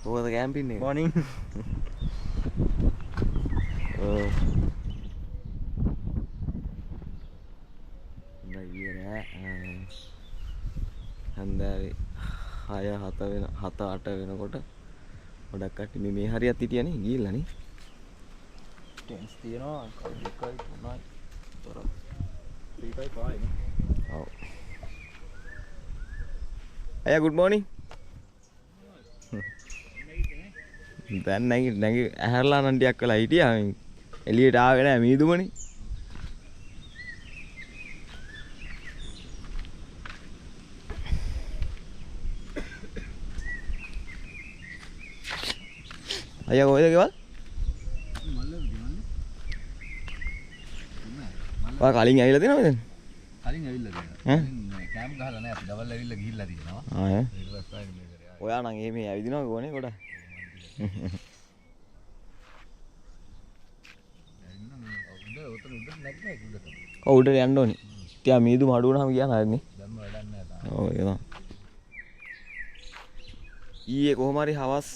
කොහොමද කැම්පින් එක? morning. ඔව්. නෑ නෑ. හන්දෑවේ 6 7 වෙනකොට ගොඩක් කට්ටිය මේ හරියත් හිටියනේ ගිහිල්ලා නේ. Tents තියෙනවා. එකයි තුනයි. තොර 3යි 5යි. ඔව්. අයියා good morning. දැන් නැගි ඇහැරලා නම් ටිකක් වෙලා හිටියා. එළියට ආවේ නෑ මීදුමනේ. අයියා කොහෙද ගෙවල්? ඔයා කලින් ඇවිල්ලා තියෙනවද දැන්? කලින් ඇවිල්ලා තියෙනවා. කැම්ප් ගහලා නැහැ අපි දවල් ඇවිල්ලා ගිහිල්ලා තියෙනවා. ආ ඊට පස්සේ ආයෙ මේ කරේ. ඔයා නම් එහෙම ඇවිදිනවා කොහොනේ ගොඩක්. ඔව් උඩට යන්න ඕනේ. ටිකක් මීදුම අඩු වුණාම කියන්න හරිනේ. දැම්ම වැඩක් නැහැ තාම. ඔව් ඒක තමයි. ඊයේ කොහොම හරි හවස්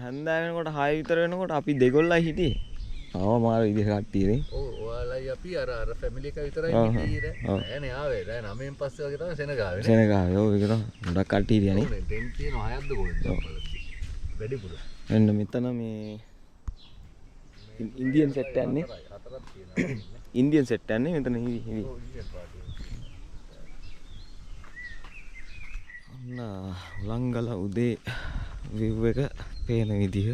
හැන්දෑව වෙනකොට 6 විතර වෙනකොට අපි දෙගොල්ලයි හිටියේ. මාර විදිහ කට්ටියනේ. ඔව් ඔයාලයි අපි අර ෆැමිලි එක විතරයි හිටියේ. නෑනේ ආවේ. දැන් 9න් පස්සේ වගේ තමයි සෙනගාවේ නේ. සෙනගාවේ. ඔව් ඒක තමයි. ගොඩක් කට්ටිය හිටියනේ. ඔව් ටෙන්ට් තියෙනවා 6ක්ද කොහෙද වැඩිපුර. එන්න මෙතන මේ ඉන්දියන් සෙට් යන්නේ. 4ක් තියෙනවා. ඉන්දියන් සෙට් යන්නේ මෙතන හිවි. ඔව් ඉන්දියන් පාටි. අන්න උලංගල උදේ view එක පේන විදිහ.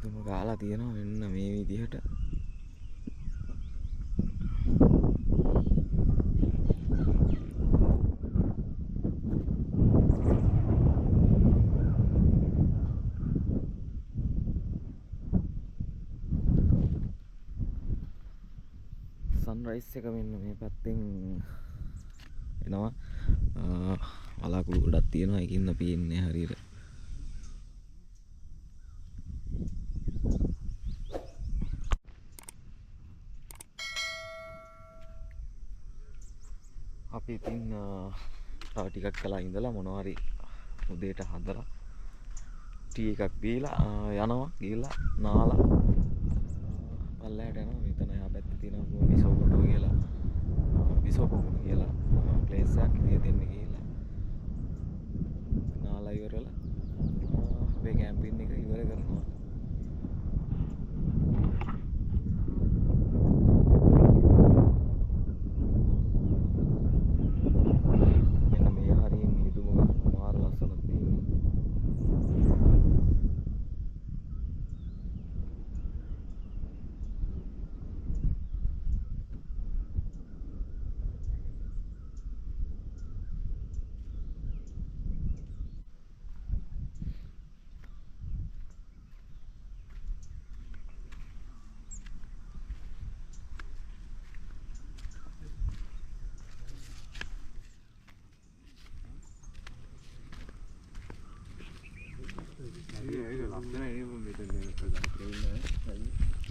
ඉදම ගාලා තියෙනවා මෙන්න මේ විදිහට. සන්රයිස් එක මෙන්න මේ පැත්තෙන් එනවා. වලාකුළු ගොඩක් තියෙනවා. ඒකින්ද පේන්නේ හරියට. අපි ඉතින් තව ටිකක් කළා ඉඳලා මොනවා හරි උදේට හදලා ටී එකක් බීලා යනවා ගිහලා නාලා පල්ලයට යනවා. මෙතන එහා පැත්තේ තියෙනවා විසෝකොටෝ කියලා විසෝකොටෝ කියලා ප්ලේස් එකක් ඉතින් දෙන්න ගිහලා නාලා ඉවරලා අපේ කැම්පින් එක ඉවර කරනවා. මෙන්න මේ හරිය මීදුම ගන්න මාර ලස්සනක් තියෙනවා.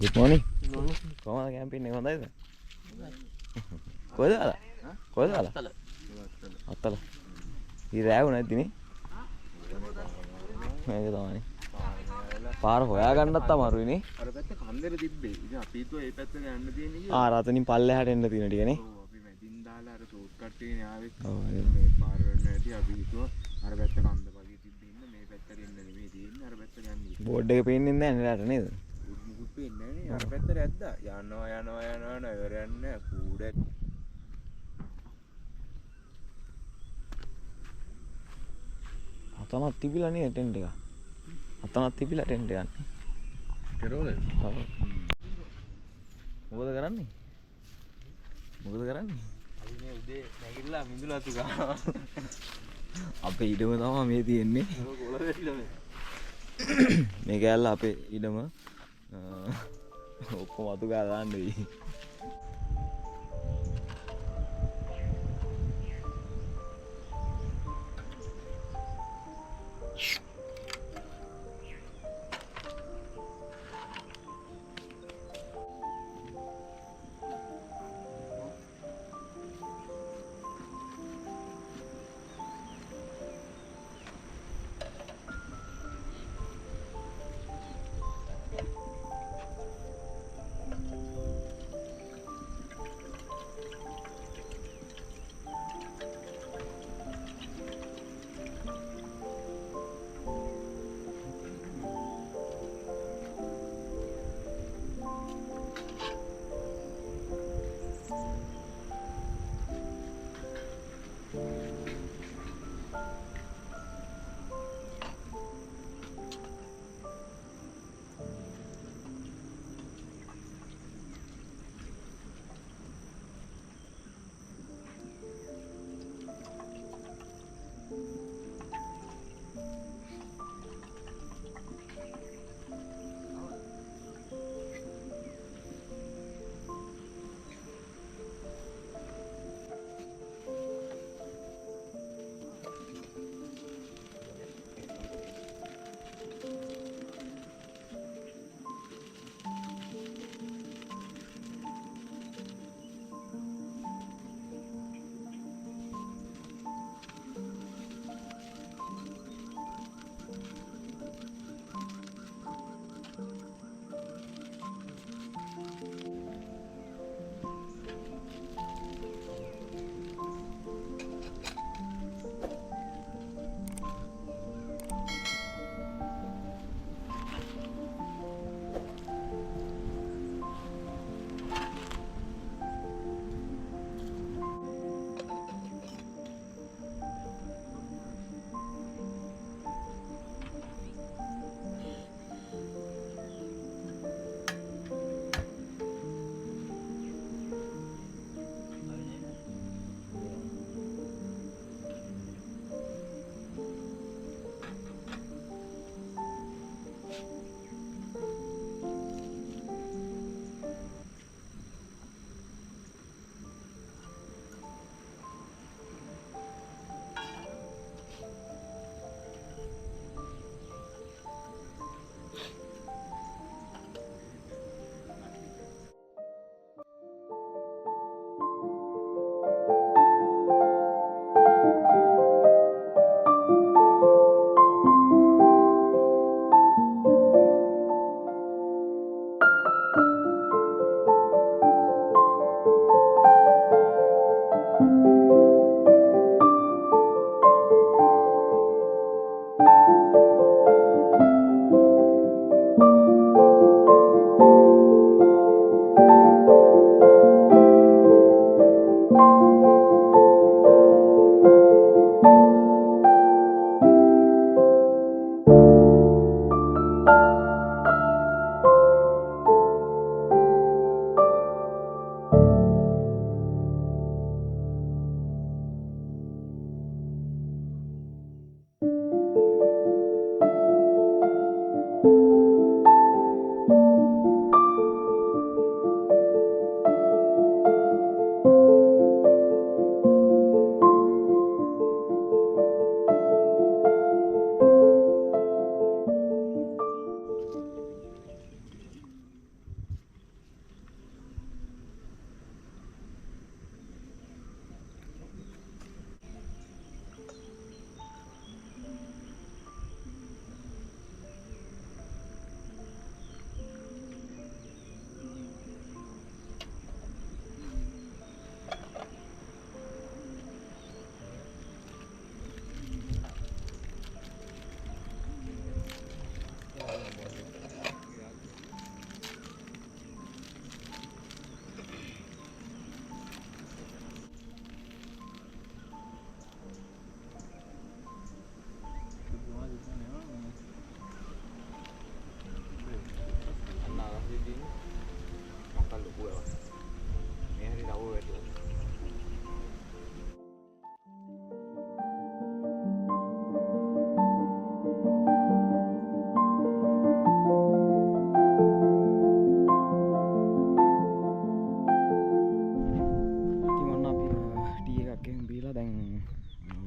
Good morning. කොහමද කැම්පින් එක හොඳයිද? කොහෙද ආලා? කොහෙද ආලා? අත්තල. ඊ රෑව නැද්දිනේ? මේක තමයි. පාර හොයාගන්නත් අමාරුයි නේ. අර පැත්තේ කන්දර තිබ්බේ. ඉතින් අපි හිතුවා මේ පැත්තට යන්න තියෙන්නේ කියලා. ආ රතනින් පල්ලෙහාට එන්න තියෙන ටිකනේ. ඔව් අපි මැදින් දාලා අර ෂෝට් කට් එකේ ආවේ. ඔව් මේ පාර වල නැති අපි හිතුවා අර පැත්ත කන්ද වගේ තිබ්බේ ඉන්න මේ පැත්තට එන්න නෙමෙයි තියෙන්නේ අර පැත්තට යන්නේ. බෝඩ් එක පේන්නේ නැහැ නේද නේද? මුකුත් පේන්නේ නැහැ නේ. අර පැත්තට ඇද්දා. යනවා ඉවර යන්නේ කූඩ. අතනක් තිබිලා නේ ටෙන්ට් එක. අතනක් තිබිලා ටෙන්ට් එක යන්නේ. කෙරෝලේ. ඔව්. මොකද කරන්නේ? මොකද කරන්නේ? අපි මේ උදේ නැගිටලා මිදුලා අතු ගන්නවා. අපේ ඉඩම තමයි මේ තියෙන්නේ. කොළ වැටිලා මේ. මේ කෑල්ල අපේ ඉඩම ඔක්කොම අතු ගාලා දාන්න වෙයි.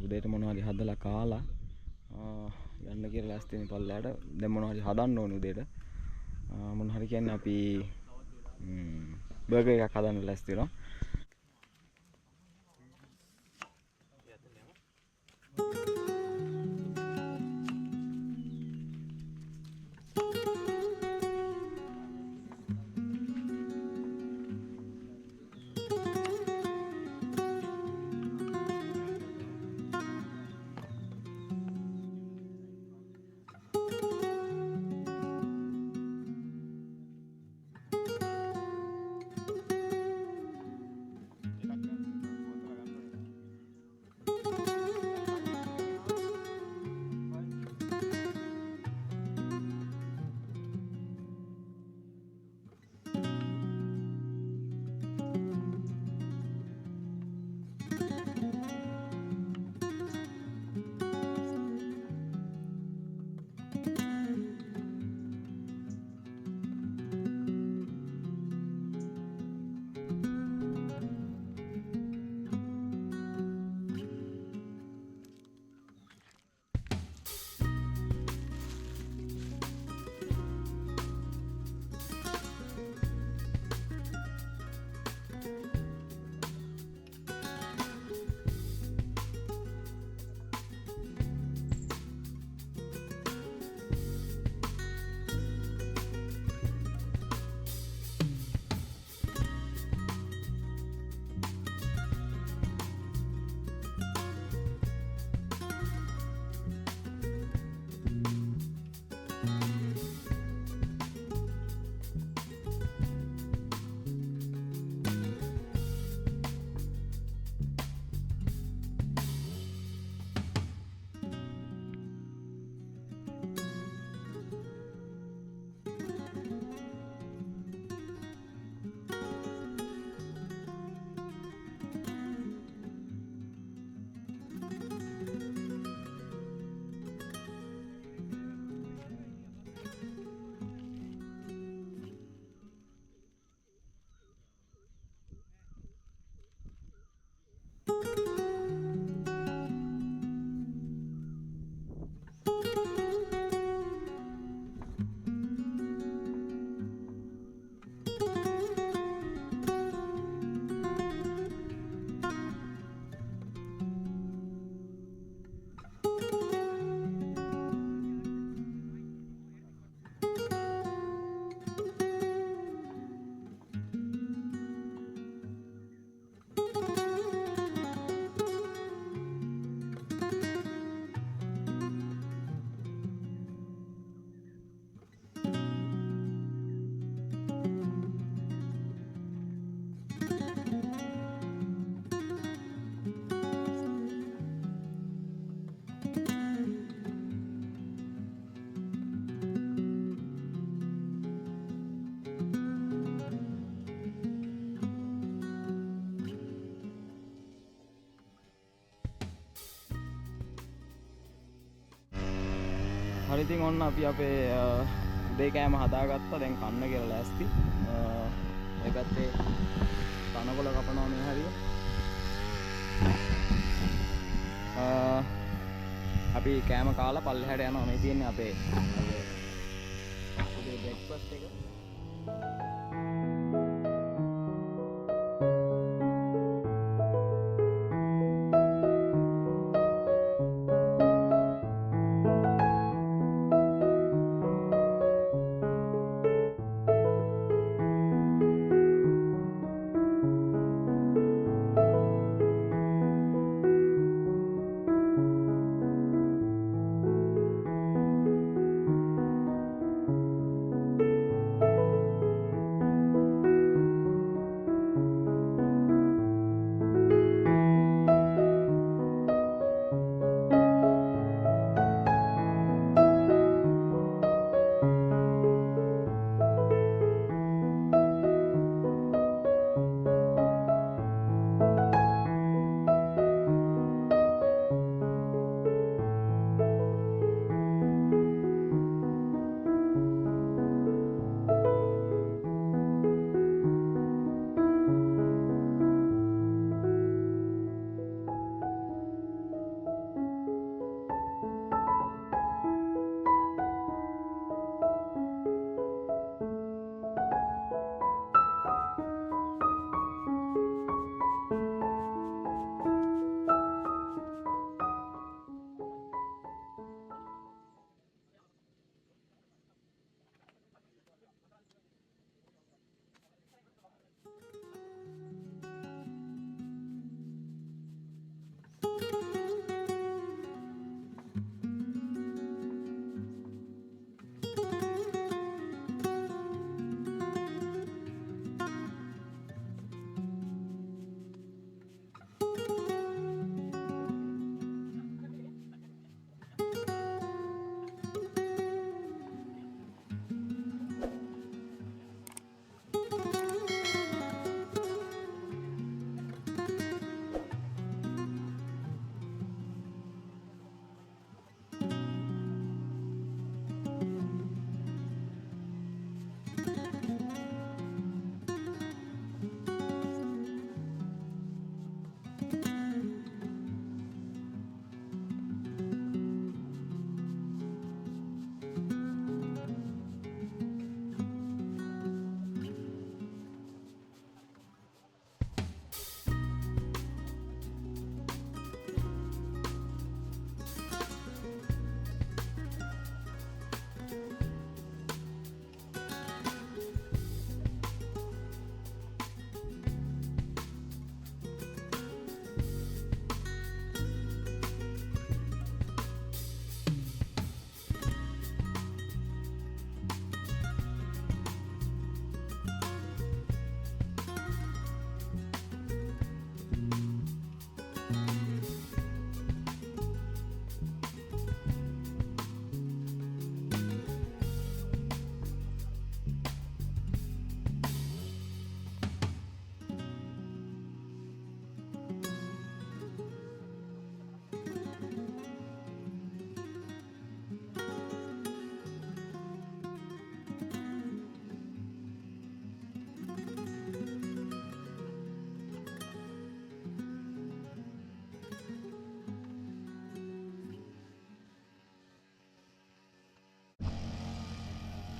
උදේට මොනවා හරි හදලා කාලා යන්න කියලා ලෑස්තිනේ පල්ලයට. දැන් මොනවා හරි හදන්න ඕන උදේට. මොන හරි කියන්නේ අපි බර්ගර් එකක් හදන්න ලෑස්ති වෙනවා. හරි ඉතින් ඔන්න අපි අපේ උදේ කෑම හදාගත්තා. දැන් කන්න කියලා ලෑස්ති. මේ පැත්තේ තනකොළ කපනවා මේ හරිය. අපි කෑම කාලා පල්ලෙහාට යනවා. මේ තියෙන්නේ අපේ උදේ බ්‍රෙක්ෆාස්ට් එක.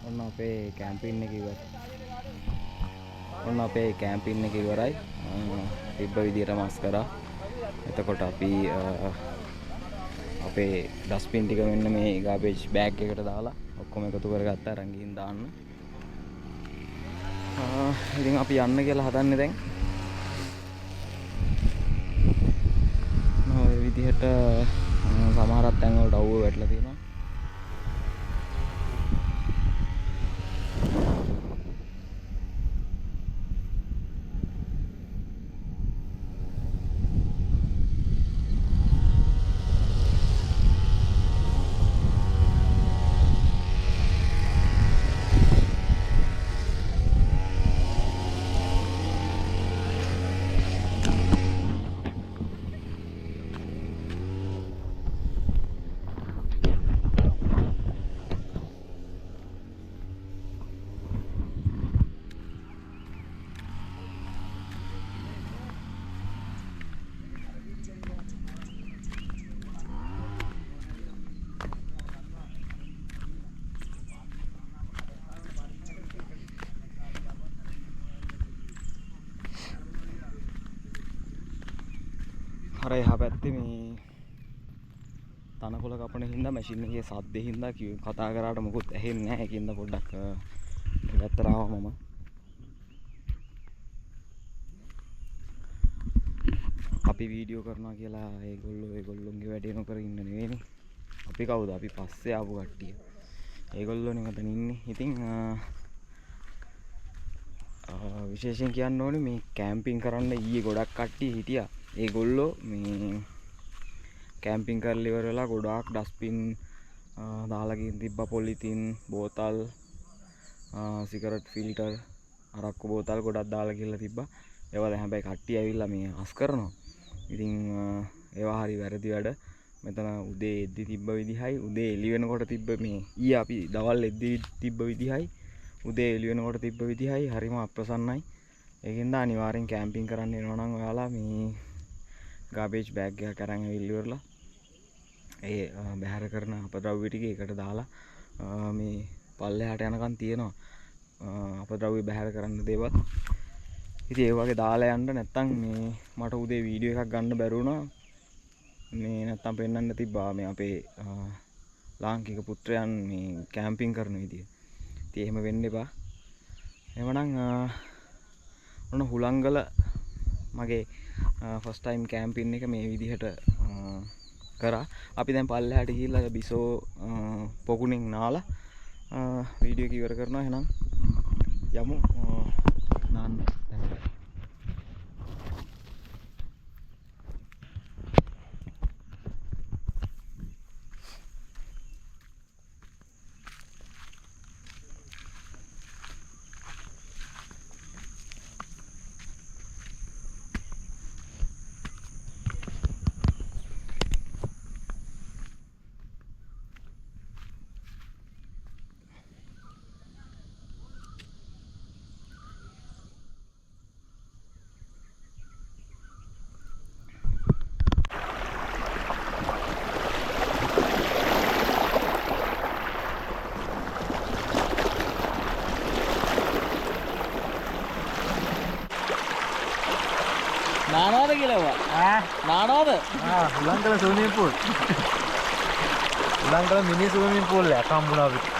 ඔන්න අපේ කැම්පින් එක ඉවරයි. ඔන්න අපේ කැම්පින් එක ඉවරයි. තිබ්බ විදියට මස් කරා. එතකොට අපි අපේ ඩස්බින් ටික මෙන්න මේ ගාබේජ් බෑග් එකට දාලා ඔක්කොම එකතු කරගත්තා අරන් ගිහින් දාන්න. ඉතින් අපි යන්න කියලා හදන්නේ දැන්. ඔය විදිහට සමහරක් තැන් වලට අවුව වැටලා තියෙනවා. අර එහා පැත්තේ මේ තනකොළ කපන හින්දා මැෂින් එකේ සද්දේ හින්දා කතා කරාට මොකුත් ඇහෙන්නේ නැහැ. ඒකින්ද පොඩ්ඩක් පැත්තට ආවා මම. අපි වීඩියෝ කරනවා කියලා ඒගොල්ලෝගේ වැඩේ නොකර ඉන්න නෙවෙයිනේ. අපි කවුද? අපි පස්සේ ආපු කට්ටිය. ඒගොල්ලෝනේ මෙතන ඉන්නේ. ඉතින් විශේෂයෙන් කියන්න ඕනේ මේ කැම්පින් කරන්න ඊයේ ගොඩක් කට්ටිය හිටියා. ඒගොල්ලෝ මේ කැම්පින් කරලා ඉවර වෙලා ගොඩාක් ඩස්බින් දාලා ගින් තිබ්බා. පොලිතින් බෝතල් සිගරට් ෆිල්ටර් අරක්කු බෝතල් ගොඩක් දාලා ගිහලා තිබ්බා. ඒවා දැන් හැබැයි කට්ටිය ඇවිල්ලා මේ අස් කරනවා. ඉතින් ඒවා හරි වැරදි වැඩ. මෙතන උදේ එද්දි තිබ්බ විදිහයි උදේ එළි වෙනකොට තිබ්බ මේ ඊයේ අපි දවල් එද්දි තිබ්බ විදිහයි උදේ එළි වෙනකොට තිබ්බ විදිහයි හරිම අප්‍රසන්නයි. ඒකින්ද අනිවාර්යෙන් කැම්පින් කරන්න එනවා නම් ඔයාලා මේ ගාබේජ් බෑග් එකක් අරන් ඇවිල්ලා ඉවරලා ඒ බැහැර කරන අපද්‍රව්‍ය ටික එකට දාලා මේ පල්ලෙහාට යනකම් තියෙනවා අපද්‍රව්‍ය බැහැර කරන්න දේවල්. ඉතින් ඒ වගේ දාලා යන්න නැත්තම් මේ මට උදේ වීඩියෝ එකක් ගන්න බැරි වුණා. මේ නැත්තම් පෙන්වන්න තිබ්බා මේ අපේ ලාංකික පුත්‍රයන් මේ කැම්පින් කරන විදිය. ඉතින් එහෙම වෙන්න එපා. එහෙමනම් ඔන්න හුලංගල මගේ ෆස්ට් ටයිම් කැම්පින් එක මේ විදිහට කරා. අපි දැන් පල්ලෙහාට ගිහිල්ලා බිසෝ පොකුණෙන් නාලා වීඩියෝ එක ඉවර කරනවා. එහෙනම් යමු නාන්න. නානවද කියලා නානවද? හුලංගල ස්විමින් පූල්. හුලංගල මිනි ස්විමින් පූල් එකක් හම්බුණා අපිට.